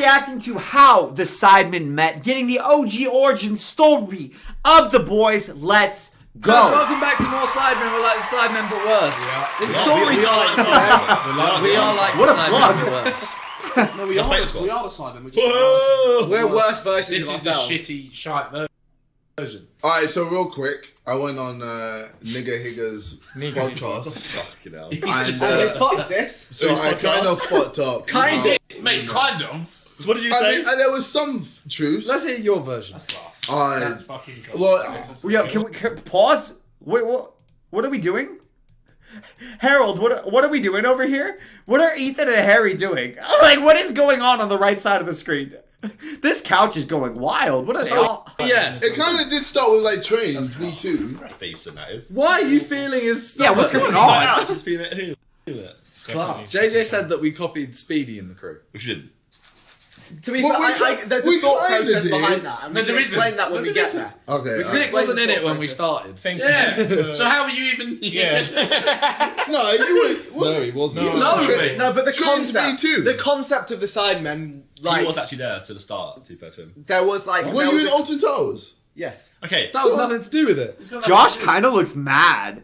reacting to how the Sidemen met, getting the OG origin story of the boys. Let's go. Welcome back to more Sidemen. We're like the Sidemen, but worse. In story time, we are like what the a Sidemen, plug. but worse. No, we are the Sidemen. We're worse versions This of is the ourselves. shitty, shite version. Alright, so real quick, I went on Nigga Higgers podcast. Fucking hell. And Fuck this. so I kind of fucked up. Kind of. So what did you I say? mean, and there was some truths. Let's hear your version. That's class. I That's fucking cool. well, Yo, can we pause? Wait, what are we doing? Harold, what are we doing over here? What are Ethan and Harry doing? Like, what is going on the right side of the screen? This couch is going wild. What are they all? Yeah. it kind of did start with like trains. Me too. Decent, that is. Why are you feeling as Yeah, what's going on? It's been who? Class. JJ said that we copied Speedy in the crew. We shouldn't. To be Well, fair, there's we a thought kinda process did. behind that, and No, we there can isn't. explain that when we get there. Okay. Nick wasn't in it when we started. Yeah. So how were you even? Yeah. No, you were. No, he wasn't. You No, was mate. No, but the Trains concept, me too. the concept of the Sidemen, like He was actually there to the start, to be fair to him. there was like, Were there you was in a- Alton Towers? yes. Okay. That was nothing to do with it. Josh kind of looks mad.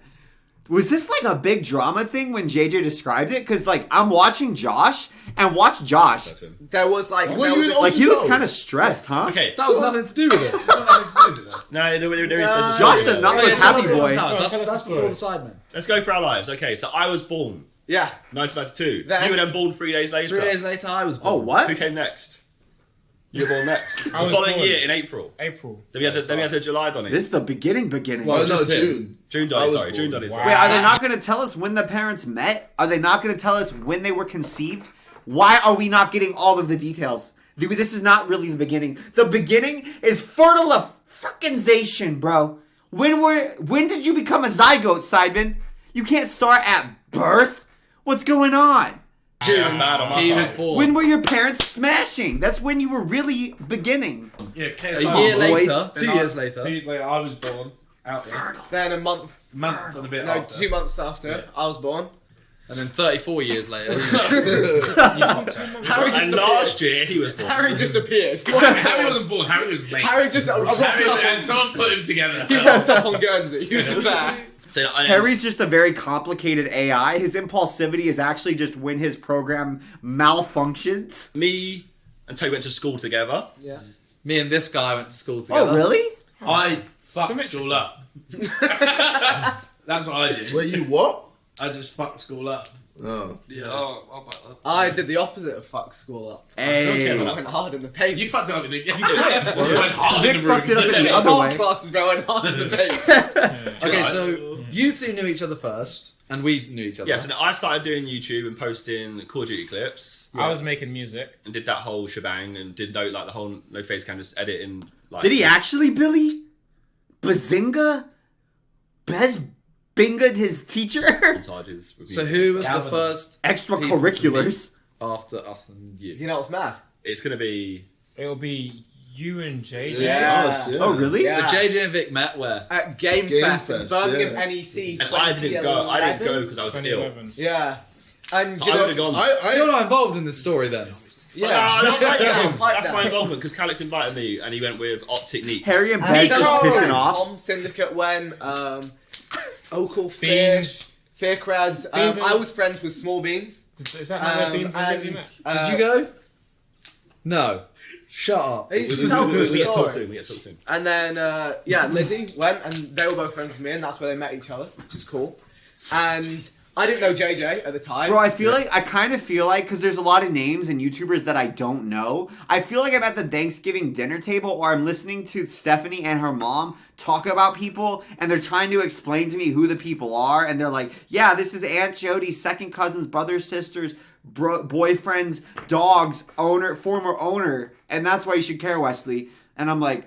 Was this like a big drama thing when JJ described it? Because like I'm watching Josh and watch Josh. There was like, Were there you was in a- Alton Like he looks Towers? kind of stressed, huh? Okay. That was nothing to do with it. No, there is. Josh does not look happy, boy. That's before the Sidemen. Let's go for our lives. Okay, so I was born yeah. 1992. Then- You were then born 3 days later. 3 days later, I was born. Oh, what? Who came next? You were born next. The I was following born. year in April. April. Then we had the July Donny. This is the beginning. Oh no, just him. June. June I Donny, was sorry. born. June Donny. Wow. Wait, are they not going to tell us when the parents met? Are they not going to tell us when they were conceived? Why are we not getting all of the details? This is not really the beginning. The beginning is fertilization, bro. When did you become a zygote, Sidemen? You can't start at birth. What's going on? June. Bad on my He part. was born. When were your parents smashing? That's when you were really beginning. Yeah, A year boys. later, 2 years later. 2 years later, I was born. Out there. Then a month, Month and a bit no, after. 2 months after, I was born. And then 34 years later. Harry just And last year he was born. Harry just appeared. Harry wasn't born. Harry was late. Harry just And someone put him together. he rocked up on Guernsey. He was just there. So Harry's just a very complicated AI. His impulsivity is actually just when his program malfunctions. me and Toby went to school together. Yeah. Me and this guy went to school together. Oh, really? I fucked school up. That's what I did. Were you what? I just fucked school up. Oh. Yeah. I did the opposite of fuck school up. Hey. I went hard in the pavement. You fucked it up in the You went hard in Vic the room. fucked it up in the Art other way. classes where I went hard in the pavement. Okay, so you two knew each other first, and we knew each other. Yeah, so I started doing YouTube and posting Call of Duty clips I was making music. and did that whole shebang and did the whole no face cam, just editing. Like, Did he actually, Billy? Bazinga? Bez binged his teacher? montages with So music. who was Galvin. the first Extracurriculars. after us and you? You know what's mad? It's gonna be It'll be you and JJ. Yeah. Us, yeah. Oh, really? Yeah. So JJ and Vic met where? At Game Game Fest, Fest, in Birmingham yeah. NEC and I didn't go. I didn't go 2011. because I was ill. 2011. Yeah. And So you I know, would have gone. You're I not involved in this story then. yeah. No, that's Pipe my down. involvement because Calix invited me and he went with Optic Neat. Harry and And Bez just Tom- pissing off. Tom Syndicate went. Ocal Fear. Fiends. Fear Crowds. Beans I was friends with Small Beans. Is that how Um, Beans and Busy and, met? Did you go? No. Shut up. He's We told get the to talk story. soon. We get to talk soon. And then, yeah, Lizzie went, and they were both friends with me, and that's where they met each other, which is cool. And I didn't know JJ at the time. Bro, I kind of feel like, because there's a lot of names and YouTubers that I don't know, I feel like I'm at the Thanksgiving dinner table or I'm listening to Stephanie and her mom talk about people and they're trying to explain to me who the people are and they're like, yeah, this is Aunt Jody's second cousins, brothers, sisters, boyfriends, dogs, former owner, and that's why you should care, Wesley. And I'm like,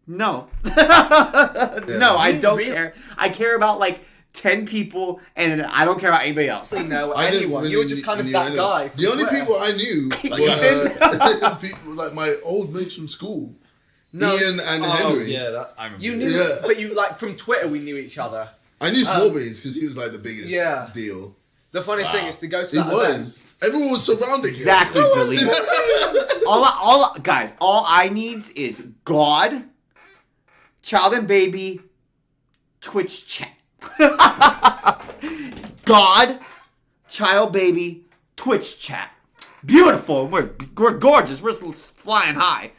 no. No, I don't care. I care about like 10 people, and I don't care about anybody else. know I didn't anyone. really You were just kind of knew that anyone. guy. from The only Twitter. people I knew were people like my old mates from school, No. Ian and Oh, Henry. yeah, that I remember. You knew, Yeah. but you like from Twitter we knew each other. I knew Smallbeans because he was like the biggest Yeah. deal. The funniest thing is to go to He that event. was. Everyone was surrounding Exactly, him. Billy. Guys, all I need is God, child and baby, Twitch chat. God, child, baby, Twitch chat. Beautiful. We're gorgeous. We're flying high.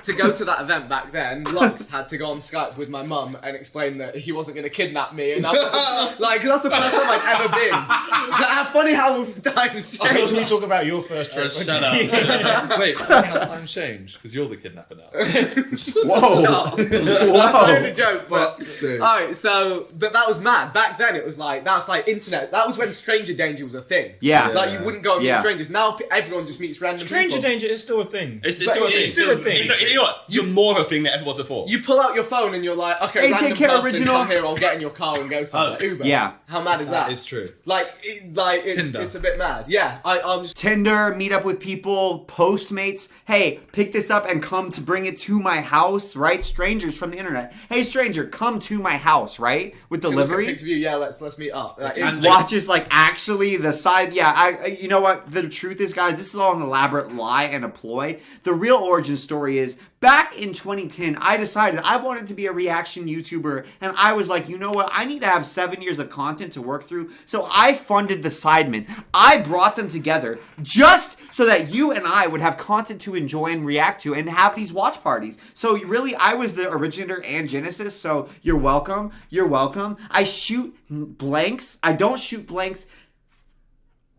To go to that event back then, Lux had to go on Skype with my mum and explain that he wasn't going to kidnap me, and that was, like, that's the first time I've ever been. How funny how times Can we change. talk about your first trip? Shut up. Wait, how times changed? Because you're the kidnapper now. Whoa. Stop. I'm doing a joke, but Fuck's sake. alright, so but that was mad. Back then it was like that's like internet. That was when stranger danger was a thing. Yeah. Like you wouldn't go and meet Yeah. strangers. Now everyone just meets random Stranger people. danger is still a thing. It's But still a it's thing. still a thing. You know what? You're more of a thing than ever was before. You pull out your phone and you're like, okay, Hey, random take care, person, original. come here, I'll get in your car and go somewhere. Uber. Yeah. How mad is that? That is true. It's a bit mad. Yeah, I'm just. Tinder, meet up with people, Postmates. Hey, pick this up and come to bring it to my house, right? Strangers from the internet. Hey, stranger, come to my house, right? With Look at delivery. picture of you. Yeah, let's meet up. Like, And- Watches like actually the side. Yeah, you know what? The truth is, guys, this is all an elaborate lie and a ploy. The real origin story is back in 2010. I decided I wanted to be a reaction YouTuber, and I was like, you know what? I need to have 7 years of content to work through. So I funded the Sidemen. I brought them together just so that you and I would have content to enjoy and react to, and have these watch parties. So really, I was the originator and genesis. So you're welcome. You're welcome. I shoot blanks. I don't shoot blanks.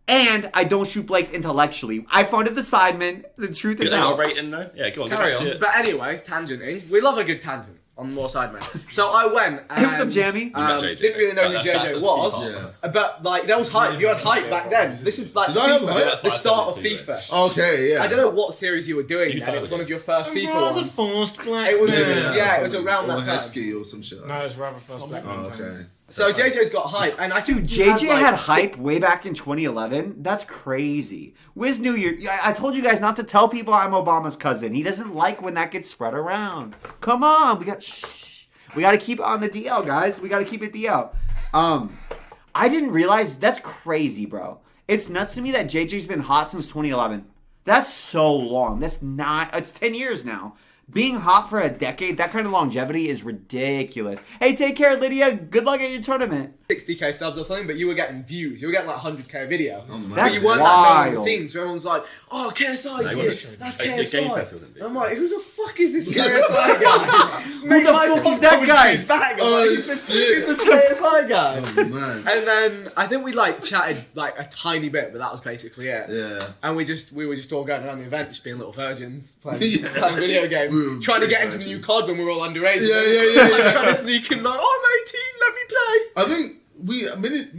And I don't shoot blanks intellectually. I funded the Sidemen. The truth is Is that your out. rating though? Yeah, go on. Carry get back on. to it. But anyway, tangenting. We love a good tangent on more Sidemen. So I went and Hey, what's up, Jamie? met JJ. didn't really know who That's JJ the was. key Yeah. But like there was hype. You had hype back then. This is like Did I have FIFA, hype? the start of 572, FIFA. Okay, yeah. I don't know what series you were doing You then. It was probably one of your first FIFA Rather ones. forced black. It was Yeah, yeah, it was something. around or that time. Hesky or some shit. Like No, that. it's rather first black. Oh, okay. So JJ's got hype, and I think Dude, he JJ like, had hype way back in 2011. That's crazy. Wiz New Year. I told you guys not to tell people I'm Obama's cousin. He doesn't like when that gets spread around. Come on, we got to keep it on the DL, guys. We got to keep it DL. I didn't realize that's crazy, bro. It's nuts to me that JJ's been hot since 2011. That's so long. It's 10 years now. Being hot for a decade, that kind of longevity is ridiculous. Hey, take care, Lydia. Good luck at your tournament. 60k subs or something, but you were getting views. You were getting like 100k a video. Oh, man. That's But you weren't that known on the wild. scene, so everyone's like, oh, KSI's No, here. it wasn't. That's Like, the game KSI. press wasn't big. And I'm like, who the fuck is this KSI guy? Who the fuck is that guy? He's back. I'm Oh, like, he's shit. the KSI guy. Oh, man. And then I think we like chatted like a tiny bit, but that was basically it. Yeah. And we were just all going around the event, just being little virgins, playing, Yeah. playing video games, We were trying to big get into the new virgins. COD when we were all underage. Yeah. Like, trying to sneak in, like, oh, I'm 18, let me play. I think we managed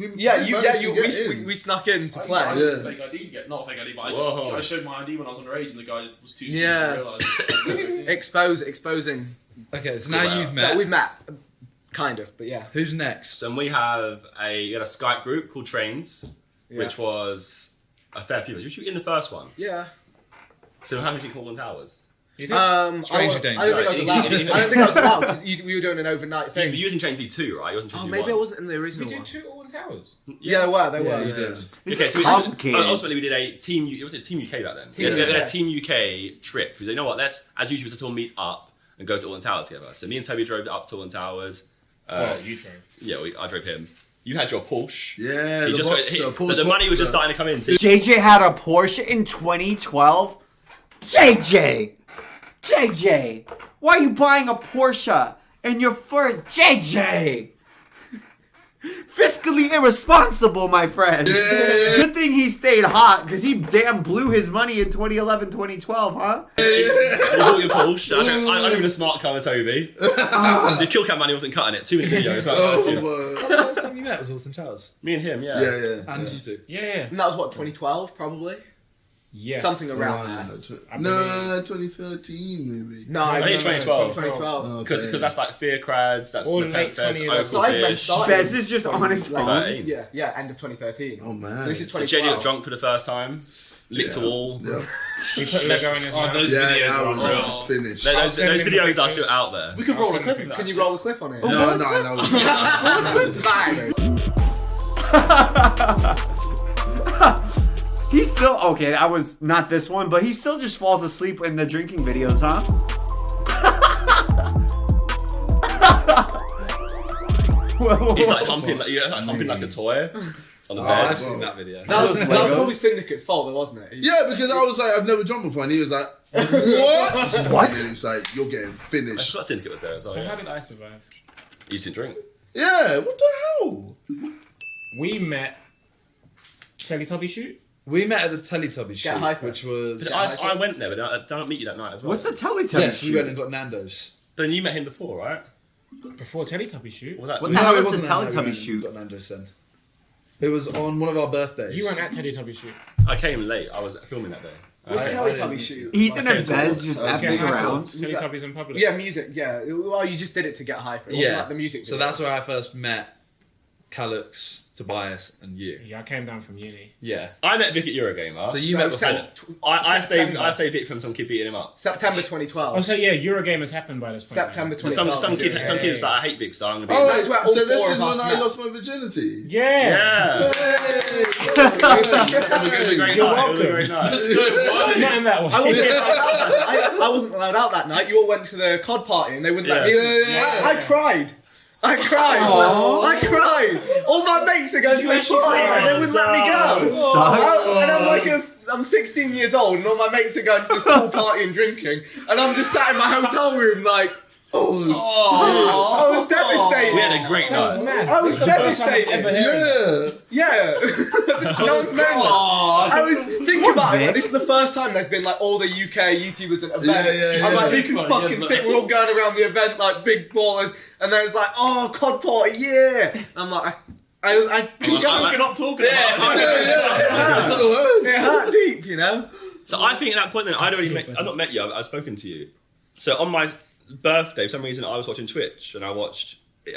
to get in. We snuck in to play. I Yeah. used fake ID to get, not a fake ID, but Whoa. I showed my ID when I was underage and the guy was too Yeah. stupid to realise. Exposing. Okay, so now Well, you've So met. we've met, kind of, but yeah. Who's next? And we had a Skype group called Trains, Yeah. which was a fair few. Was you in the first one? Yeah. So how many people in Towers? You did. I Stranger don't think danger. I was allowed. I don't think I was allowed because we were doing an overnight thing. You was in Trains B2, right? You wasn't in Oh, Trains maybe I B1. wasn't in the We original did one. 2 All Towers. Yeah, they were. They were. You did. This Okay, is so we complicated. ultimately we did a team. It was a Team UK back then. Team We had UK. a Team UK trip. We said, you know what? Let's as usual, let's all meet up and go to Alton Towers together. So me and Toby drove up to Alton Towers. Well, you drove. Yeah, I drove him. You had your Porsche. Yeah, He the just- Boxster, but the money was just starting to come in. So JJ had a Porsche in 2012. JJ, why are you buying a Porsche in your first JJ? Fiscally irresponsible, my friend. Yeah. Good thing he stayed hot, because he damn blew his money in 2011, 2012, huh? you bought your Porsche. I live in a smart car with Toby. The kill cam money wasn't cutting it. Too many videos. Oh, You know. my. The last time you met was Alton Towers. Me and him, yeah. Yeah. And you two. Yeah. And that was what 2012 probably. Yes. Something around that. No, 2013 maybe. No, I think it's 2012. 2012. Oh, Because okay. that's like Fear Crads, that's Or the late Pet Fest, 2011. Opal Sidemen Fish. started. Bez is just on his phone. 13. Yeah, end of 2013. Oh, man. So this is So JJ 2012. got drunk for the first time, licked a wall. Yeah, He put Lego in his mouth. those yeah, videos I are was real. finished. Those send him the videos are pictures. still out there. We could roll a send clip him of that. Can you roll the clip on it? No. Bang. He still okay. I was not this one, but he still just falls asleep in the drinking videos, huh? He's like humping like a toy on the bed. I've I've seen seen that that video. That was Those probably Legos. Syndicate's fault, though, wasn't it? Yeah, because I was like, I've never drunk before, and he was like, what? What? And then he was like, you're getting I finished. forgot Syndicate was there as well. So Yeah. how did I survive? You didn't drink. Yeah, what the hell? We met Teletubby shoot. We met at the Teletubby shoot, hyper. which was... I went there, but I don't meet you that night as well. What's the Teletubby Yes, shoot? we went and got Nando's. But then you met him before, right? Before Teletubby shoot. Was that? What the hell is the wasn't that night we Teletubby went and shoot? Got Nando's then. It was on one of our birthdays. You weren't at Teletubby shoot. I came late. I was filming that day. What's I Teletubby didn't- shoot? Ethan and Okay, Bez just okay. effing around. Teletubbies in public. Yeah, music, yeah. Well, you just did it to get hyper. It wasn't Yeah. like the music So video. that's where I first met Calix, Tobias, and you. Yeah, I came down from uni. Yeah. I met Vic at Eurogamer. So you No, met before. and I saved September. Vic from some kid beating him up. September Oh, 2012. so yeah, Eurogamer's happened by this point. September now. 2012. Some kid yeah, was like, I hate Vic, so I'm gonna beat Oh, him That's up. where wait, all so this four is of when us I met. lost my virginity. Yeah. Yeah. It was a great You're night. It was a welcome. great night. Not in that one. I wasn't allowed out that night. You all went to the COD party and they wouldn't let me. Yeah. I cried. I cried. Aww. I cried. All my mates are going to this party and they wouldn't let me It go. sucks. And I'm 16 years old and all my mates are going to this pool party and drinking and I'm just sat in my hotel room like, Oh, I was devastated. We had a great That's night. mad. I was That's the first time I've devastated. ever heard. yeah. Yeah. No one's known that. I was thinking about it. Like, this is the first time there's been like all the UK YouTubers at events. Yeah, I'm like, yeah. this is fucking sick. We're all going around the event like big ballers, and then it's like, oh, COD party, yeah. I'm like, I Choking up talking about it. Yeah. It still hurts. it hurt deep, you know. So I think at that point then I'd not met you, I'd spoken to you. So on my birthday, for some reason I was watching Twitch and I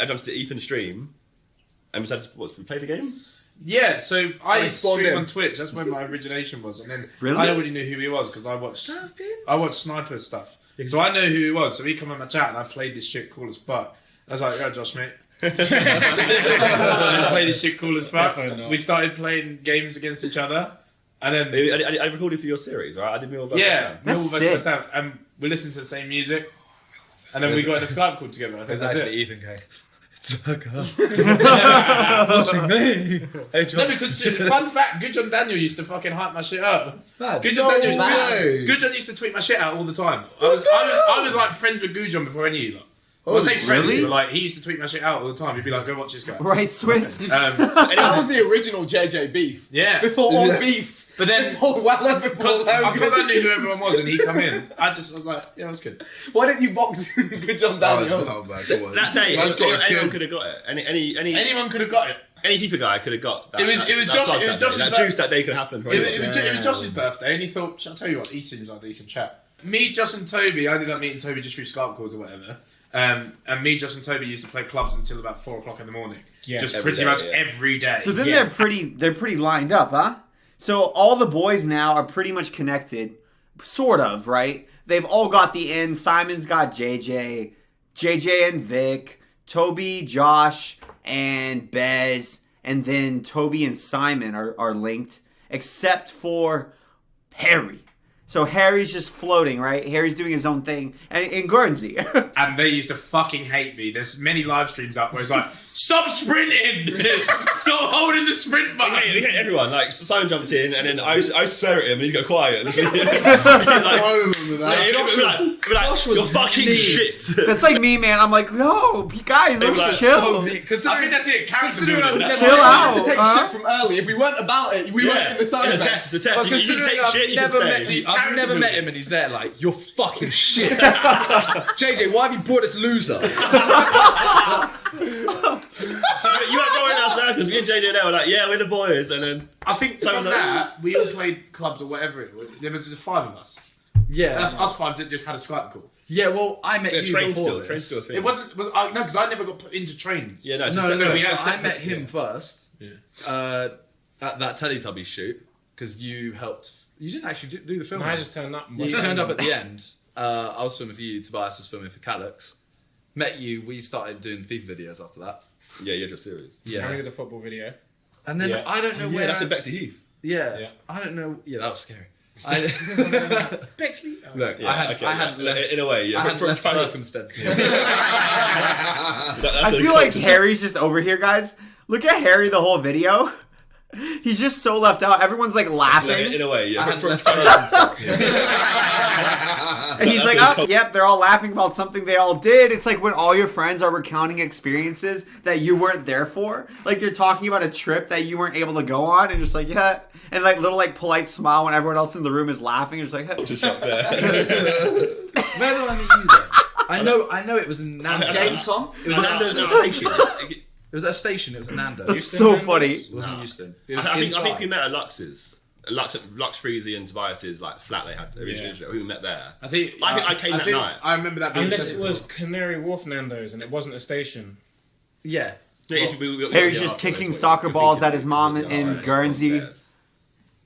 jumped to Ethan's stream and we decided, we played the game? Yeah, so I spawned streamed in. on Twitch. That's where my origination was, and then Really? I already knew who he was because I watched Sniper stuff. So I know who he was. So he come on my chat and I played this shit cool as fuck. I was like, "Yeah, Josh, mate." I played this shit cool as fuck. We started playing games against each other, and then I recorded for your series, right? I did Millwall. yeah, That's Millwall versus sick. West Ham, and we listened to the same music, and then we got in a Skype call together. I think There's that's actually it. Ethan K. Watching me. Hey, No, because fun fact, Good John Daniel used to fucking hype my shit up. Good No John Daniel, way. Good John used to tweet my shit out all the time. I was like friends with Good John before any of you lot. I say friends, really? but like he used to tweet my shit out all the time. He'd be like, "Go watch this guy." Right, Swiss. That was the original JJ beef. Yeah, Before all Yeah. beefs. but then Before because I knew who everyone was and he come in, I was like, "Yeah, it was good." Why didn't you box Good John Daniel? Oh, man, come on. That day, Man's got a anyone kid. could have got it. Anyone could have got it. Any FIFA guy could have got that. It was that Josh- plug it was that day. Josh's That birth- juice that day could happen for It, anyone. it was Josh's birthday, and he thought, "I'll tell you what, he seems like a decent chap." Me, Josh, and Toby. I ended up meeting Toby just through Skype calls or whatever. And me, Josh, and Toby used to play clubs until about 4 o'clock in the morning. Yeah. Just Every pretty day, much yeah. every day. So then Yeah. they're pretty lined up, huh? So all the boys now are pretty much connected, sort of, right? They've all got the end. Simon's got JJ and Vic, Toby, Josh, and Bez, and then Toby and Simon are linked, except for Harry. So Harry's just floating, right? Harry's doing his own thing, and in Guernsey. And they used to fucking hate me. There's many live streams up where it's like, "Stop sprinting! Stop holding the sprint He button!" hit everyone. Like Simon jumped in, and then I swear at him, and he'd go quiet. And he'd be like, I remember that. he'd be like, "You're fucking shit." That's like me, man. I'm like, yo, guys, let's like, chill. I think that's it. Character Considering I building. was Chill never out, to take huh? shit from early. If we weren't about it, we weren't in the side. It's a test. It's a test. You can take shit. You can stay. I've never met him and he's there like, "You're fucking shit." JJ, why have you brought this loser? So you were going out there because me and JJ there were like, "Yeah, we're the boys," and then I think So from the- that, we all played clubs or whatever it was. There was just 5 of us. Yeah. Us 5 just had a Skype call. Yeah, well, I met you train before still, this. train still. a thing. It wasn't. No, because I never got put into trains. Yeah, no. No, so- no, we had so I separate- met him yeah. first Yeah. at that Teletubby shoot because you helped. You didn't actually do the film. I just turned up. And You watched turned up it. at the end. I was filming for you. Tobias was filming for Calix. Met you. We started doing FIFA videos after that. Yeah, you're just serious. And we Yeah. did a football video. And then Yeah. I don't know Yeah, where. that's in Bexley Heath. Yeah. I don't know. Yeah, that was scary. Bexley. Look, Yeah, I hadn't left. in a way, yeah. I hadn't left trying to- circumstances. I feel like Harry's just over here, guys. Look at Harry the whole video. He's just so left out. Everyone's like laughing. In a way, yeah. I hadn't From left trying to- circumstances. And he's like, oh, yep, they're all laughing about something they all did. It's like when all your friends are recounting experiences that you weren't there for. Like they're talking about a trip that you weren't able to go on, and just like, yeah. And like little like polite smile when everyone else in the room is laughing. You're just like, Just up there. Where did I meet you then? I know it was in Nando's. Gamescom? It was Nando's at a station. It was at a station. It was at Nando's. that's so funny. It wasn't Euston. It was I think inside. we met at Lux's. Lux Freezy and Tobias's like flat they had originally. We met there. I think I came that night. I remember that being Unless said it was Canary Wharf Nando's and it wasn't a station. Yeah. Harry's just kicking soccer balls at his mom in Guernsey.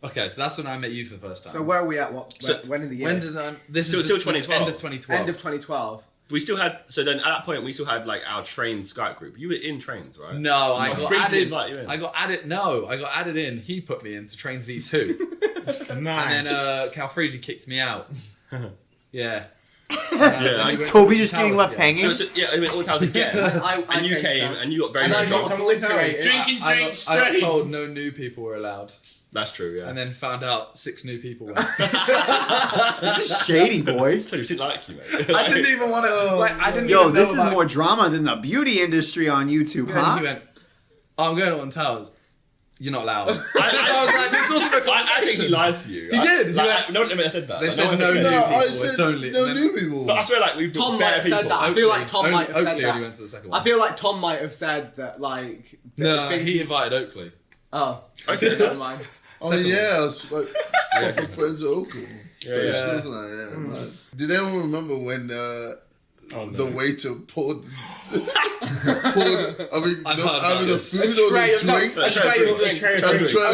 Okay, so that's when I met you for the first time. So where are we at? So when in the year? When did I? This Still is this 2012. End of 2012. End of 2012. We still had then at that point we still had like our train Skype group. You were in trains, right? No, I got Freezy added. invite you in. I got added in. He put me into Trains V2, Nice. and then Cal Freezy kicked me out. Yeah. Yeah. Toby just getting left So hanging. yeah, I mean all times again. I and you came came down. and you got very And I very got drunk. obliterated. Drinking I drinks got straight. told no new people were allowed, That's true, yeah. and then found out 6 new people were. This is shady, boys. So you didn't like you, mate. I didn't even want to. Like, I didn't. Yo, even know this is about- more drama than the beauty industry on YouTube, Yeah, huh? He went, oh, I'm going on towers. You're not allowed. I was like, this wasn't a I think conversation. he lied to you. He did. He Like, went- no one ever said that. They Like, said one no ever new said- No, I people. said It's only no and then- new people. But I swear, like we Tom bare might have said people. that. I feel like Tom Only- might have said Oakley only that. went to the second one. I feel like Tom might have said that, like... No, thing- he invited Oakley. Oh, Okay. never mind. Oh Second yeah, I was like fucking friends with Oakley. Yeah. Wasn't I? Yeah, man. Did anyone remember when the waiter poured? I mean, I've heard either about the this. food or the drink? A tray of drinks. A tray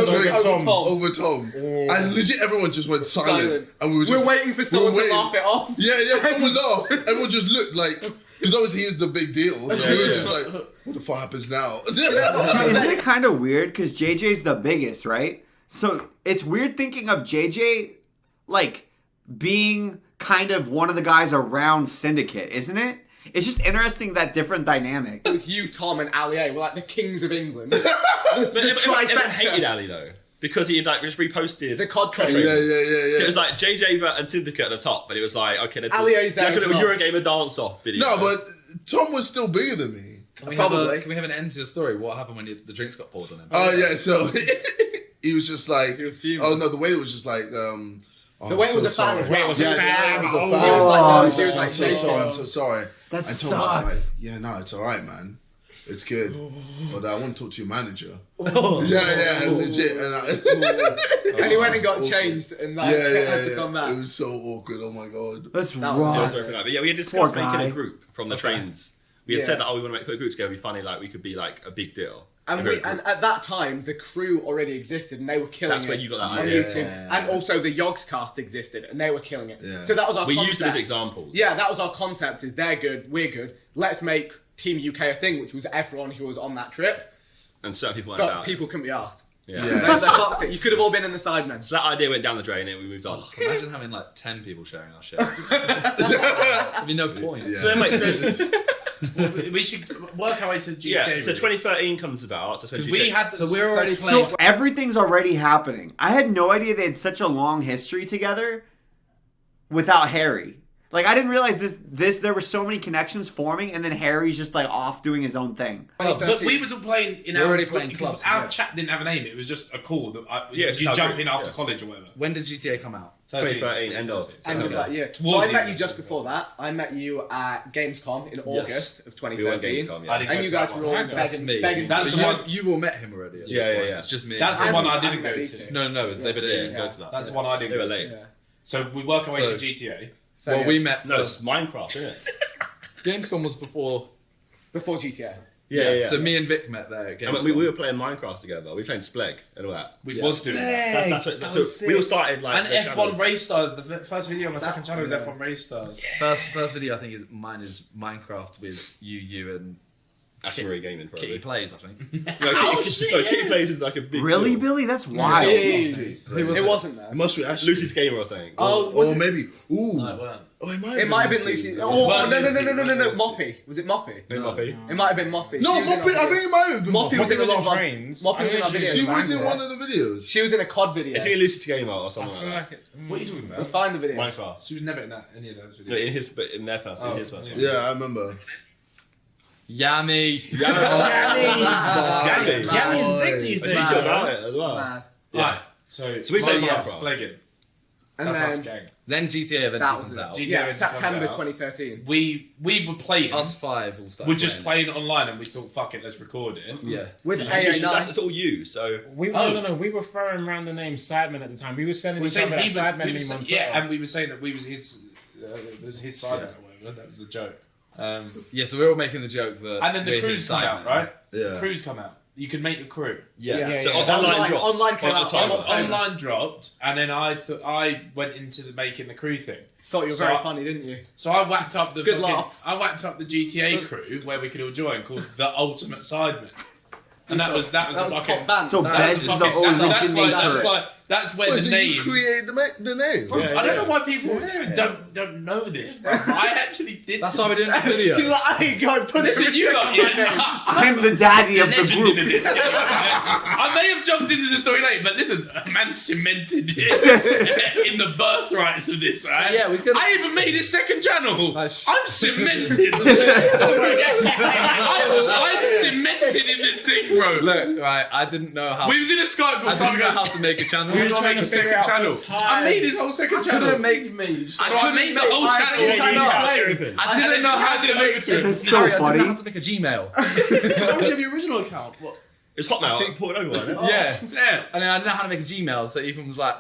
of drinks Over Tom. over Tom. And legit everyone just went silent. And we were just We're waiting for someone to waiting. laugh it off. Yeah, someone laughed. Everyone just looked like, because obviously he was the big deal. So we were just like, what the fuck happens now? Isn't it kind of weird? Because JJ's the biggest, right? So it's weird thinking of JJ like being kind of one of the guys around Syndicate, isn't it? It's just interesting that different dynamic. It was you, Tom, and Ali A. We're like the kings of England. But everyone trifecta. hated Ali though because he like just reposted The COD trailers. trailers. Yeah. So it was like JJ and Syndicate at the top, but it was like okay, let's Ali A's there like a as little well. Eurogamer dance-off video. No, but Tom was still bigger than me. Can we Probably. Can we have an end to the story? What happened when the drinks got poured on him? Oh yeah, so he was just like, He was fuming. oh no, the waiter was just like, The waiter was a fan as well. Wait, was Yeah, a the fan? waiter was a Oh, fan. He was like, Oh, he was like I'm so shaking. sorry. I'm so sorry. That And Tom was sucks. like, yeah, no, it's all right, man. It's good. But I want to talk to your manager. Oh. Yeah, and legit. And And he went and got Awkward. changed and like had to come back. It was so awkward. Oh my god. That's That was rough. But yeah, we had Poor discussed making guy. a group from the trains. We had Yeah. said that we want to put a group together. It'd be funny, like we could be like a big deal. And, and at that time, the crew already existed, and they were killing That's it. where you got that on idea. YouTube. Yeah. And also, the Yogscast existed, and they were killing it. Yeah. So that was our We concept. used them as examples. Yeah, that was our concept. Is they're good, we're good. Let's make Team UK a thing, which was everyone who was on that trip, And certain people went but about people couldn't be asked. it. Yeah. Yeah. They fucked it. You could have all been in the Sidemen. So that idea went down the drain and we moved on. Imagine having like 10 people sharing our shit. There'd be no point. Yeah. So then, wait, so, We should work our way to GTA. yeah, so release. 2013 comes about. So Because we had So we're already So playing. everything's already happening. I had no idea they had such a long history together without Harry. Like I didn't realize there were so many connections forming, and then Harry's just like off doing his own thing. But we was all playing in We're our already playing because clubs, Our yeah. chat didn't have a name. It was just a call that Yeah, you it's jump how- in after yeah. college or whatever. When did GTA come out? 2013, end of. End of that year. So Towards I the met end. you just before that. I met you at Gamescom in August of We were on 2013. Gamescom, I yeah. didn't And go you to guys that were one. all That's begging, me. begging. That's for the you. one- You've all met him already. at this Yeah, yeah, point. yeah. It's just me. That's I the one haven't- I I didn't haven't go met these to. two. No, they didn't go to that. That's the one I didn't They were go late. to. Yeah. So we work our way So- to GTA. So, Well, yeah, we met No, it's first. Minecraft, isn't it? Gamescom was before. before GTA. Yeah. So me and Vic met there at And Gamescom. we were playing Minecraft together. We were playing Spleg and all that. We Yeah. was doing that. That's what we all started like. And the F1 channels. Race Stars. The first video on my second channel was yeah. F1 Race Stars. First video I think is mine is Minecraft with you and Ashbury Gaming, probably. Kitty plays, I think. Kitty Plays is like a big Really, deal. Billy? That's wild. Jeez. It wasn't there. It must be Ashley. Lucy's Gamer or something. Oh, was Or it? maybe. Ooh. No, it weren't. Oh, it It might have been Lucy. Oh, Weren't no, Lucy, no. weren't Moppy. Was it Moppy? Moppy. It might have been Moppy. No, She was in Moppy. our I think it might have been Moppy was in a lot of our. trains. Moppy was in our videos. She was in one of the videos. She was in a COD video. It's either Lucy's Gamer or I something feel like like it. What are you talking Let's about? find the video. that. Minecraft. She was never in any of those videos. No, in their first, in his first one. Yeah, I remember. Yummy. Yummy. Yammy's big these She's days. still about it as well. Mad. Right. So we say Minecraft. Minecraft. Play again. And That's us then gang. Then GTA that eventually was comes it. out. GTA Yeah, was September come out. 2013. We were playing. Us five all started. We're just playing online, and we thought, fuck it, let's record it. Yeah. With It's AA9. all you, so. No. We were throwing around the name Sidemen at the time. We were sending We each saying other he that was, Sidemen meme on Twitter. yeah, and we were saying that we was his, it was his side or whatever. That was the joke. Yeah, so we're all making the joke that. And then the we're crews his come side out, man. right? Yeah. Crews come out. You can make a crew. Yeah. So yeah. online dropped. Online came on out the timer. Online dropped, and then I went into the making the crew thing. Thought you were So very I- funny, didn't you? So I whacked up the Good fucking, laugh. I whacked up the GTA crew where we could all join, called the Ultimate Sidemen. And that was That was fucking. top band. So That Bez was is fucking- the that's originator. That's where Wait, the so name. you created the name? Bro, I don't know why people Yeah. don't know this. Bro. I actually did. That's why we're doing this video. He's like, I go put Listen, you lot. I'm the daddy of the legend group. in this game. I may have jumped into the story late, but listen, a man cemented in the birthrights of this. Right? yeah, we could- I even made a second channel. Nice. I'm cemented. I'm cemented in this thing, bro. Look, right, I didn't know how. We was in a Skype call. I Someone didn't know goes, how to make a channel. we were trying to make a second channel. I made this whole second channel. couldn't make me. So I made the whole channel. Everything. I didn't know how to make to That's it. so Harry, I funny. didn't know how to make a Gmail. How did you have your original account? What? It's Hotmail. I put it over, wasn't it? Yeah. Yeah. And then I didn't know how to make a Gmail, so Ethan was like,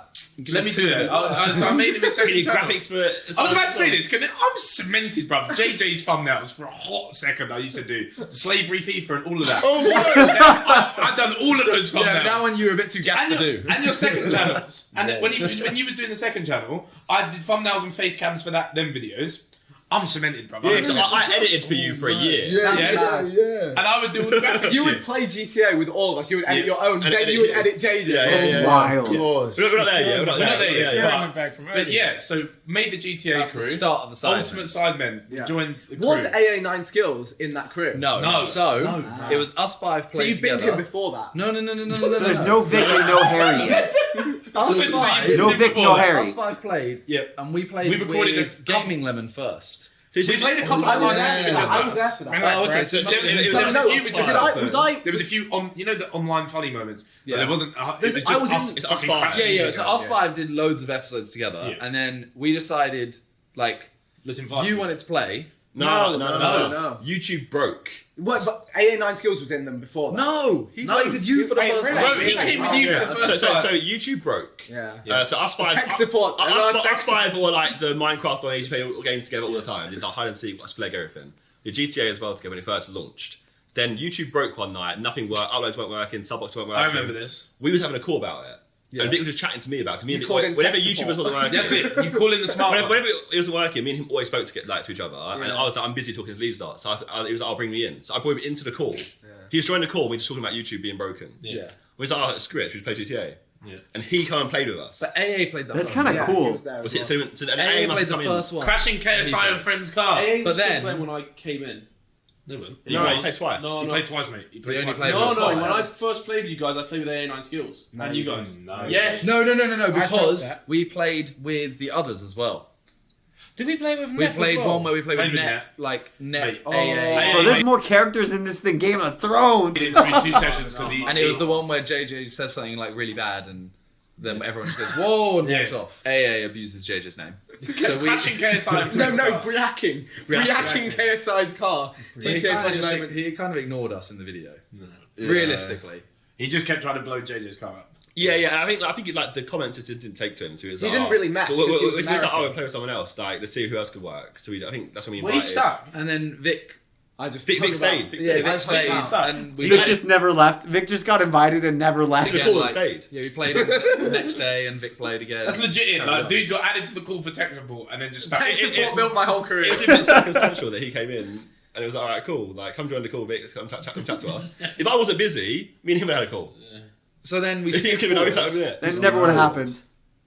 Let me do it. minutes. So I made him a second Need channel. graphics for. I was about to say this, I'm cemented, bruv. JJ's thumbnails for a hot second I used to do. Slavery FIFA and all of that. Oh my! I've done all of those thumbnails. Yeah, but that one you were a bit too gassed and to your, do. and your second channels. And when you was doing the second channel, I did thumbnails and face cams for them videos. I'm cemented, bruv. Yeah, 'cause I edited for you for a year. Yeah. And I would do all the graphics. You shit. would play GTA with all of us. You would edit Yeah. your own. And Then edit you would his. edit JJ. Yeah. Wild. Gosh. We're not there yet. We're not We're not there yet. Yeah. Went back from But earlier. yeah, so made the GTA That's crew. the start of the side. Ultimate Sidemen. Yeah. Joined the crew. Was AA9 Skills in that crew? No. No. So, No. it was us five So playing you've been together. him before that? No. So there's no Vic and no Harry yet. Us So five. you No did Vic, no before. Harry. Us five played. Yep. And we played We recorded with a couple- Gaming Lemon first. We played a couple I of was online there for that. just I was us. there for that. Remember? Oh, okay. So There was So, a no, few with just did us, I- was though. I- There was a few on, the online funny moments. But Yeah. there wasn't. It was I just was us. in- It's us fucking five. crashing Yeah. music So out, us five did loads of episodes together, Yeah. and then we decided, like, Let's invite you wanted to play. No. YouTube broke. What? But AA9 Skills was in them before that. No, he No. played with you for the first Bro, time. he came with you for the first So time. YouTube broke. Yeah. So us five. Tech support. Us five were like the Minecraft on age play all games together all the time. Did like hide and seek, split everything. The GTA as well together when it first launched. Then YouTube broke one night. Nothing worked. Uploads weren't working. Subbooks weren't working. I remember this. We was having a call about it. Yeah. And Vic was just chatting to me about it. 'Cause me and You Vic, called in whenever tech YouTube was support. not working. That's it. You call in the smart one. Whenever it was working, me and him always spoke to each other, and I was like, "I'm busy talking to Lee Start," so he was like, "I'll bring me in." So I brought him into the call. He was joining the call. And we were just talking about YouTube being broken. Yeah. We was like, "Oh, screw it, we just play GTA." Yeah. And he come and played with us. But AA played that. That's first. kind of Yeah, he cool. was there as Was it, well. so then AA AA must played come the in. first one. Crashing KSI on friend's car. AA But was still then- playing when I came in. No, man. No, he played twice. No, He no. played twice, mate. He played only twice. played No, with no. twice. When I first played with you guys, I played with AA9 Skills. And you guys. No. Yes. No, I because trust that. we played with the others as well. Did we play with We Met played as well? one where we played with Played with Net, Net. like Net, Mate. AA. Bro, there's more characters in this than Game of Thrones. He did 2 sessions because he. And it was the one where JJ says something like really bad and then everyone just goes, whoa, and walks Yeah. off. AA abuses JJ's name. So we, Crashing KSI on No, friend's no, car. it's Briacking. Briacking KSI's car. he GTA kind, funny of moment. he kind of ignored us in the video. Yeah. Realistically. He just kept trying to blow JJ's car up. Yeah. I think like the comments just didn't take to him. So he was He like, didn't really match We because he was was like, oh, American. we'll play with someone else. Like, let's see who else could work. So I think that's when we Were invited. you stuck? And then Vic. I just Vic hung stayed. about. Vic Yeah, stayed. Vic stayed. stuck. And we Vic played- just never left. Vic just got invited and never left. Vic again, Paul like- stayed. Yeah, we played the next day and Vic played again. That's legit. Carried Like, on. dude got added to the call for tech support and then just stuck. Tech support built my whole career. It's a bit circumstantial that he came in And it was like, all right, cool. Like, come join the call, Vic. Come chat to us. If I wasn't busy, me and him would have had a call. So then we You skip could've known that forward, was it. That never would have happened.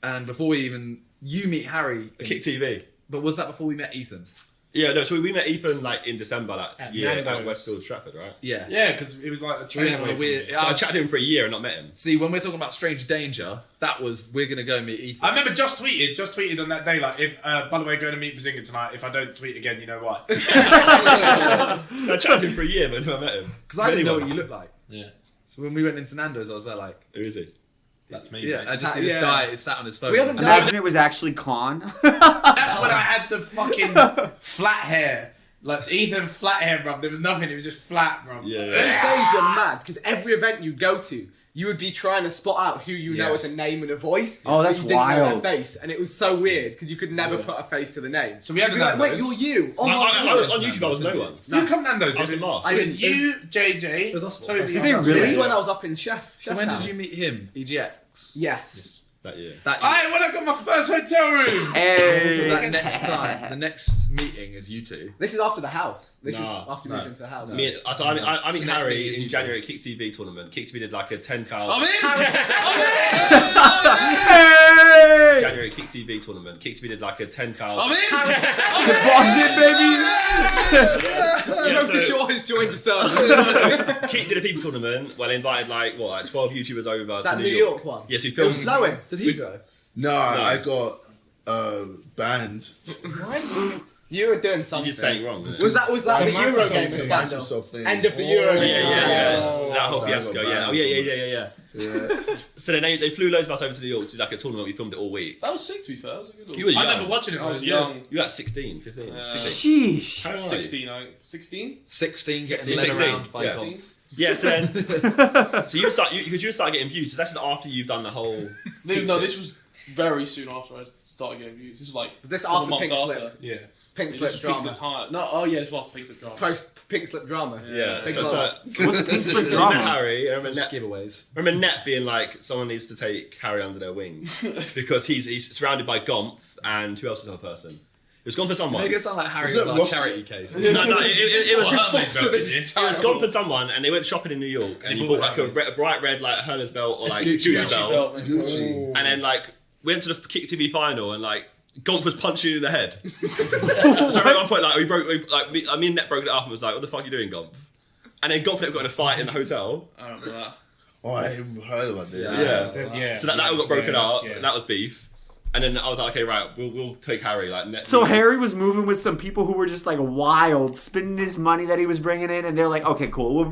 and before we even you meet Harry, Kick TV. but was that before we met Ethan? Yeah, no. So we met Ethan like in December that At year Nando's. at Westfield, Stratford, right? Yeah. Yeah, because it was like a We train had away a from weird. me. So I chatted to him for a year and not met him. See, when we're talking about strange danger, that was we're gonna go meet Ethan. I remember just tweeted on that day, like, if by the way, going to meet Bazinga tonight. If I don't tweet again, you know why. I chatted to him for a year, but never met him. Because I didn't know Anyone. what you looked like. Yeah, So when we went into Nando's, I was there like, Who is he? that's me. yeah, mate. I just see this Yeah. guy is sat on his phone. We haven't And done- Imagine it was actually Con. That's when I had the fucking flat hair. Like Ethan flat hair, bruv. There was nothing. It was just flat, bruv. Yeah, Those yeah. days were mad because every event you go to, you would be trying to spot out who you know Yes. as a name and a voice. Oh, but that's you didn't know wild. their face, and it was so weird because you could never put a face to the name. So we had You'd be like, wait, Nando's. you're you. Oh I- my I- god. on YouTube, I was no one. You come Nando's. I was It in was, Mars. it was I didn't- you, JJ, It was us. Toby. Did they and really? This is Chef. when I was up in Chef. So when did you meet him? EGX. Yes. That year. That year. When I got my first hotel room. Hey. That next time, the next meeting is you two. This is after the house. This Nah, is after we moved into the house. Me, so I meet So next meeting Harry is in you January at Kick TV tournament. Kick TV did like a 10 cal. I'm in. Hey! January Kick TV tournament. Kick TV did like a 10 cal. I'm in. The boss in, baby! Road to Shore has joined the server. Kick did a people tournament where they invited like 12 YouTubers over That to New York one. Yes, we It filmed. was snowing. Did he go? No, I got banned. You were doing You something. did something wrong. Didn't it? Was that the That's Eurogamer the scandal? Microsoft thing. End of the Eurogamer. Yeah. Oh. That whole So I got fiasco. Yeah. banned Oh yeah. Yeah. So then they flew loads of us over to New York to do like a tournament. We filmed it all week. That was sick, to be fair. That was a good You little. were I young. remember watching it. I was young. You were like 16, 15. Yeah. 16. Sheesh. How old are you? 16, I 16? 16 getting 16, led around by yeah. Golf. Yeah, so then, so because you start getting views. So that's after you've done the whole. No, this was very soon after I started getting views. This was like This a couple after months Pink after. Slip. Yeah. Pink This Slip was Pink drama. Slip time. No, oh yeah, this was Pink Slip drama. Post Pink Slip drama. Yeah. Big So, love. What's the Pink Slip so I met drama? Harry. I remember Just Net, giveaways. remember Net being like, someone needs to take Harry under their wing because he's surrounded by Gomp and who else is the other person? It was gone for someone. Make it sound like Harry Was was it our Ross? charity case. No, it was. It It was gone for someone, and they went shopping in New York, and he bought like a bright red like Hermes belt or like Gucci belt, Gucci. and then like went to the Kick TV final, and like Gomp was punching you in the head. So at one point, like me and Net broke it up and was like, "What the fuck are you doing, Gomp?" And then Gomp and Net got in a fight in the hotel. I remember that. Oh, I heard about this. Yeah. So that all got broken up. Yeah. That was beef. And then I was like, okay, right, we'll take Harry. Like, Net. So Harry was moving with some people who were just like wild, spending his money that he was bringing in, and they're like, "Okay, cool,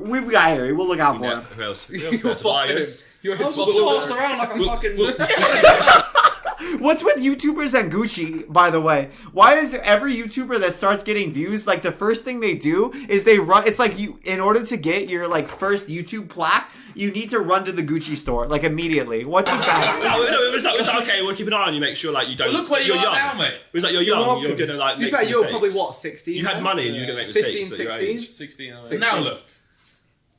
we've got Harry. We'll look out for him." Who else? Who You else? were following him. Tobias. You were his Passed follower. around like I'm fucking. What's with YouTubers and Gucci, by the way? Why is every YouTuber that starts getting views, like the first thing they do is they run? It's like you, in order to get your like first YouTube plaque, you need to run to the Gucci store like immediately. What's with that? No, it was like, okay, we'll keep an eye on you, make sure like you don't. Well, look where you you're are young. now, mate. It was like you're young, you're gonna like. To be make fair, some you were mistakes. probably what, 16? You had money and you were gonna make 15, mistakes. at your 16? age. 16. I So think. now look.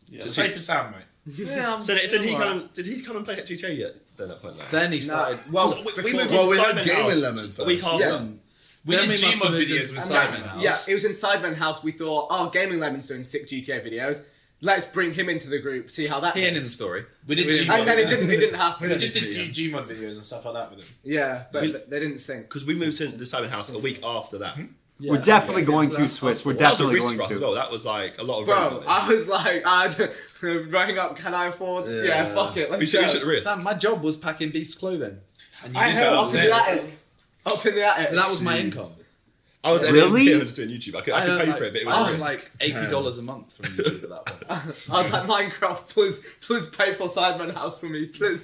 Yeah. Safe and sound, mate. Yeah, So did he come and play at GTA yet? At that point, like? Then he No, started. well, we moved Well, we into had Sidemen Gaming House Lemon a week first. after. Yeah. We Then did we must Gmod have moved videos into with the Sidemen Sidemen House. yeah, it was in Sidemen House. We thought, oh, Gaming Lemon's doing sick GTA videos. Let's bring him into the group, see how that He ain't goes. in the story. We did didn't- Gmod. And then it didn't happen. We just did Gmod videos and stuff like that with him. Yeah, but We- they didn't sing. Because we moved into the Sidemen House a week after that. We're definitely going to Swiss. We're That was a definitely risk going for us as to. well. That was like a lot of Bro, risk. I was like, running up, can I afford? Yeah, Yeah. fuck it, We let's should go. risk. Damn, my job was packing Beast's clothing. And you I did heard go Up in the upstairs. attic. Up in the attic. That was my Jeez. income. I was Really? I was doing YouTube. I could pay for it, but it I was a earned risk. like $80 a month from YouTube at that point. I was like, Minecraft, please pay for Sidemen House for me, please.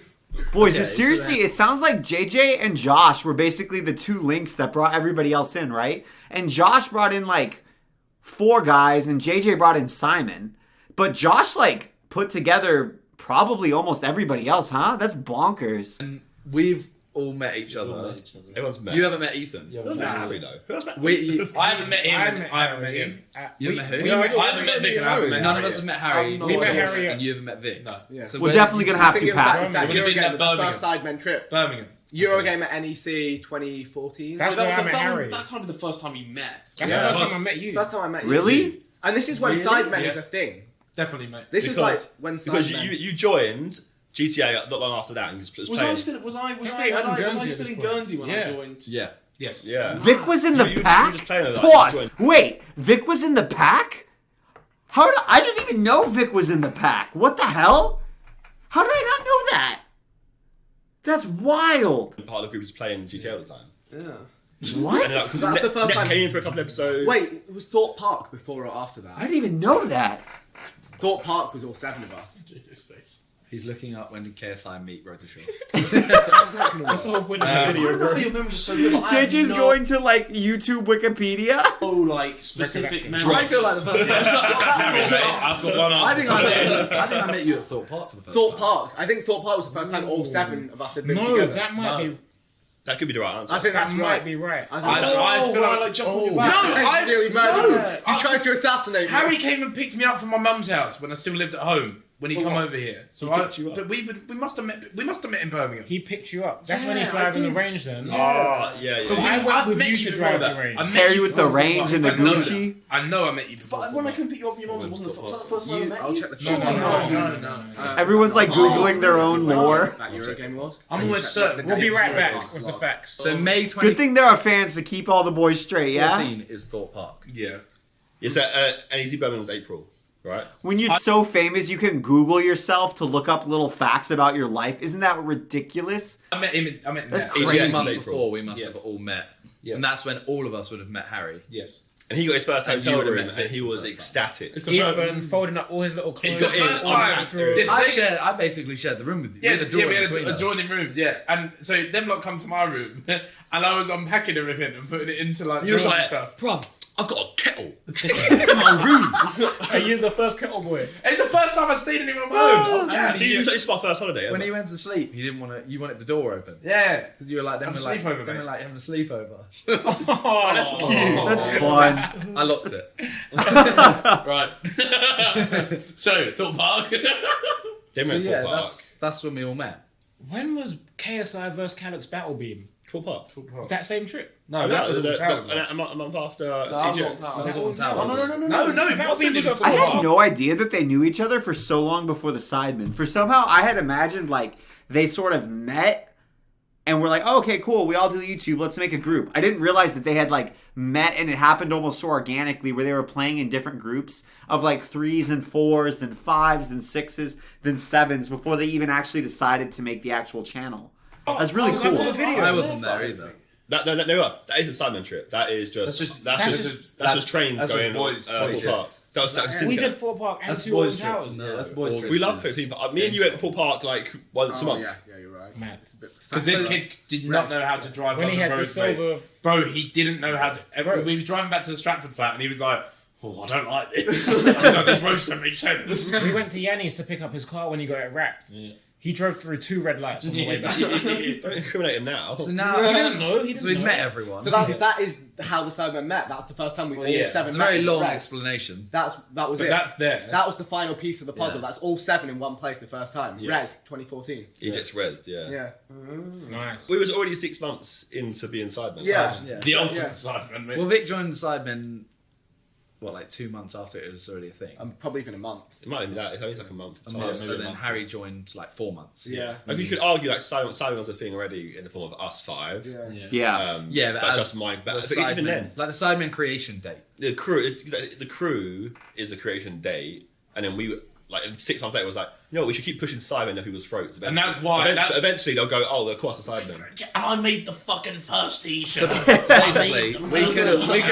Boys, Okay, seriously, it sounds like JJ and Josh were basically the two links that brought everybody else in, right? And Josh brought in like 4 guys, and JJ brought in Simon. But Josh like put together probably almost everybody else, huh? That's bonkers. We've all met each other. Everyone's met. You haven't met Ethan. Who else met Harry though? Who else met? I haven't met him. I haven't met him. You haven't met who? Yeah, I haven't met Vic and I haven't met None of Harry us yet. have met Harry. No, we met George, Harry. and you haven't met Vic. No. Yeah. So We're when- definitely gonna I have think to, it was Pat. that Would have been Eurogamer, at the Birmingham. first Sidemen trip. Birmingham. Eurogame at NEC 2014. That's where I met Harry. That can't be the first time we met. That's the first time I met you. First time I met you. Really? And this is when Really? Sidemen Yeah. is a thing. Definitely, mate. This is Because- like when Because Sidemen... you joined GTA not long after that and just Was playing. I still? Was I? Was I I? think I'm from Was I Guernsey still at in this point. Guernsey when I Yeah. joined? Yeah. Yes. Yeah. Vic was in the You were pack? just playing with that. Pause. You joined- Wait, Vic was in the pack? I didn't even know Vic was in the pack. What the hell? How did I not know that? That's wild. Part of the group was playing GTA all the time. Yeah. What? And, That's the first Net time- came in for a couple episodes. Wait, it was Thorpe Park before or after that? I didn't even know that. Thorpe Park was all 7 of us. He's looking up when did KSI meet Rotashaw. That's the whole point of the I video. don't know why your memories are so good. Like, I have JJ's no- going to like YouTube Wikipedia. no like specific Recollection. memories. I feel like the first I've got one I think answer. I met you at Thorpe Park for the first Thorpe time. Park. I think Thorpe Park was the first time all 7 of us had been No, together. that might be. That could be the right answer. I think That that's might right. be right. I think I feel when I like like jump on your Oh. back. No, I really murdered no. He tried to assassinate me. Harry came and picked me up from my mum's house when I still lived at home. When he For come what? over here, so He I. picked you up? But we must have met. We must have met in Birmingham. He picked you up. That's when Yeah, he's driving I the did. range then. Oh, yeah. So I went I've with met you to before drive the that. range. I met Harry you with the before range that. and the I know Gucci. that. I know I met you before. But when I couldn't pick you up from your mum's, wasn't the, was that the first time I met I'll you? check the No, no. Everyone's like Googling their own lore. That Eurogame was. I'm almost certain. We'll be right back with the facts. So May Good thing there are fans to keep all the boys straight, yeah? 2014 is Thorpe Park. Yeah. It's at NEC Birmingham was April, right? When you're so famous, you can Google yourself to look up little facts about your life. Isn't that ridiculous? I met him. I met him That's there. crazy. A month April. before we must Yes. have all met. Yeah. And that's when all of us would have met Harry. Yes. And he got his first And you hotel would have room met and he Vic was for the first ecstatic. It's the first. Ethan folding up all his little clothes. It's got the first in time. on the This thing- I basically shared the room with you. Yeah, we had a door yeah, we had between us. adjoining rooms, yeah. And so them lot come to my room, and I was unpacking everything and putting it into like He was drawers and like, stuff. bruv, I've got a kettle in my room. I used the first kettle boy. It's the first time I stayed in my home. I was Yeah, kidding. This is my first holiday ever. When he went to sleep, he didn't want to. You wanted the door open Yeah. because you were like, Have then a we're like, sleepover, then mate. we're like having a sleepover. Oh, that's cute. That's fun. I locked it. Right. So, Thorpe Park. They So went yeah, Thorpe Park. that's when we all met. When was KSI versus Calyx Battle Beam? Thorpe Park. That same trip? No, that was all towers. A month after was Egypt. all Was that all Oh, towers? No, Battle Beam was Watson at I is had Thorpe no idea that they knew each other for so long before the Sidemen. For somehow, I had imagined like they sort of met and were like, oh, okay, cool, we all do YouTube, let's make a group. I didn't realize that they had like met and it happened almost so organically where they were playing in different groups of like 3s and 4s, then 5s, then 6s, then 7s before they even actually decided to make the actual channel. That's really cool. I wasn't there either. That is a Sidemen trip. That is just that's just trains that's going just boys Thorpe trips. Park. That was We Syndicate. did Thorpe Park and That's 2 boys' Old Towers. trips. No, that's boys' trips. We love putting people. Me and you went to Thorpe Park like once a Oh, month. yeah, you're right. Man. Because this kid did not know how to drive When on he the had the road, mate. silver... Bro, he didn't know how to. We was driving back to the Stratford flat, and he was like, "Oh, I don't like this. I was like, this roast don't make sense." We went to Yanni's to pick up his car when he got it wrapped. He drove through 2 red lights on the way back. Don't incriminate him now. So now He didn't know. So we've met everyone. So that is how the Sidemen met. That's the first time we all yeah. 7 It's a met. very long Right. explanation. That was But it. that's there. That was the final piece of the puzzle. Yeah. That's all 7 in one place the first time. Yeah. Res 2014. He gets rezzed, yeah. Yeah. Nice. We was already 6 months into being Sidemen. Yeah. Yeah. the ultimate Yeah. Sidemen, mate. Well, Vic joined the Sidemen. What, like 2 months after it was already a thing. Probably even a month. It might be that. It's only like a month. A month, maybe but a then month. Harry joined like 4 months. Yeah. Like you could argue like Sidemen was a thing already in the form of us 5. Yeah. Yeah. Yeah, but as just my the but even Sidemen- then, like the Sidemen creation date. the crew is a creation date, and then we like 6 months later was like, no, we should keep pushing Sidemen down people's throats. And that's why. Eventually they'll go, oh, of course the Sidemen. I made the fucking first T-shirt. Basically, we could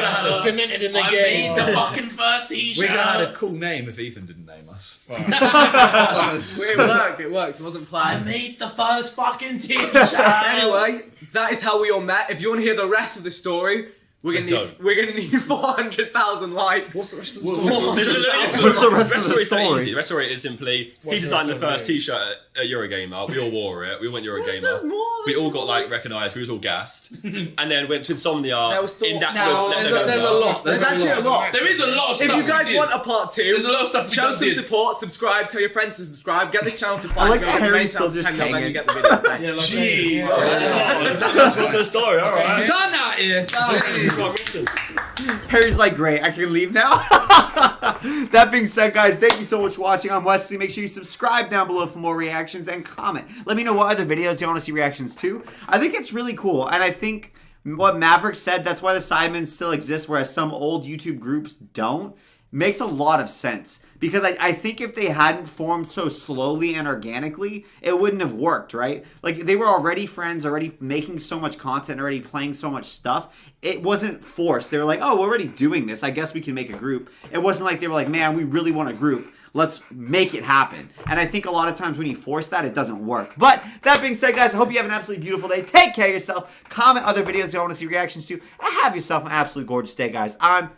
have had a Cemented in the I game. made the fucking first T-shirt. we could have had a cool name if Ethan didn't name us. It worked. It worked. It wasn't I planned. made the first fucking T-shirt. Anyway, that is how we all met. If you want to hear the rest of the story, We're gonna need 400,000 likes. What's the rest of the What- story? what's What's the rest of the story's pretty story? easy. The rest of the story is simply he designed the first T-shirt at Eurogamer. We all wore it. We went Eurogamer. We all got like recognised. We was all gassed, and then went to Insomnia. There was thought- in that No, there's a lot. There's actually a lot. There is a lot of If stuff. you guys we did. want a part 2, There's a lot of stuff we show done some did. support, subscribe, tell your friends to subscribe, get this channel to 5 I like million, that Harry's make still it just 10 million, then hanging. you get the video. Thanks. Yeah, like Jeez. What's the story? All right. Done out here. Harry's like, great, I can leave now. That being said, guys, thank you so much for watching. I'm Wesley. Make sure you subscribe down below for more reactions and comment. Let me know what other videos you want to see reactions to. I think it's really cool, and I think what Maverick said, that's why the Sidemen still exist, whereas some old YouTube groups don't, makes a lot of sense. Because I think if they hadn't formed so slowly and organically, it wouldn't have worked, right? Like, they were already friends, already making so much content, already playing so much stuff. It wasn't forced. They were like, oh, we're already doing this. I guess we can make a group. It wasn't like they were like, man, we really want a group. Let's make it happen. And I think a lot of times when you force that, it doesn't work. But that being said, guys, I hope you have an absolutely beautiful day. Take care of yourself. Comment other videos you want to see reactions to. And have yourself an absolutely gorgeous day, guys. I'm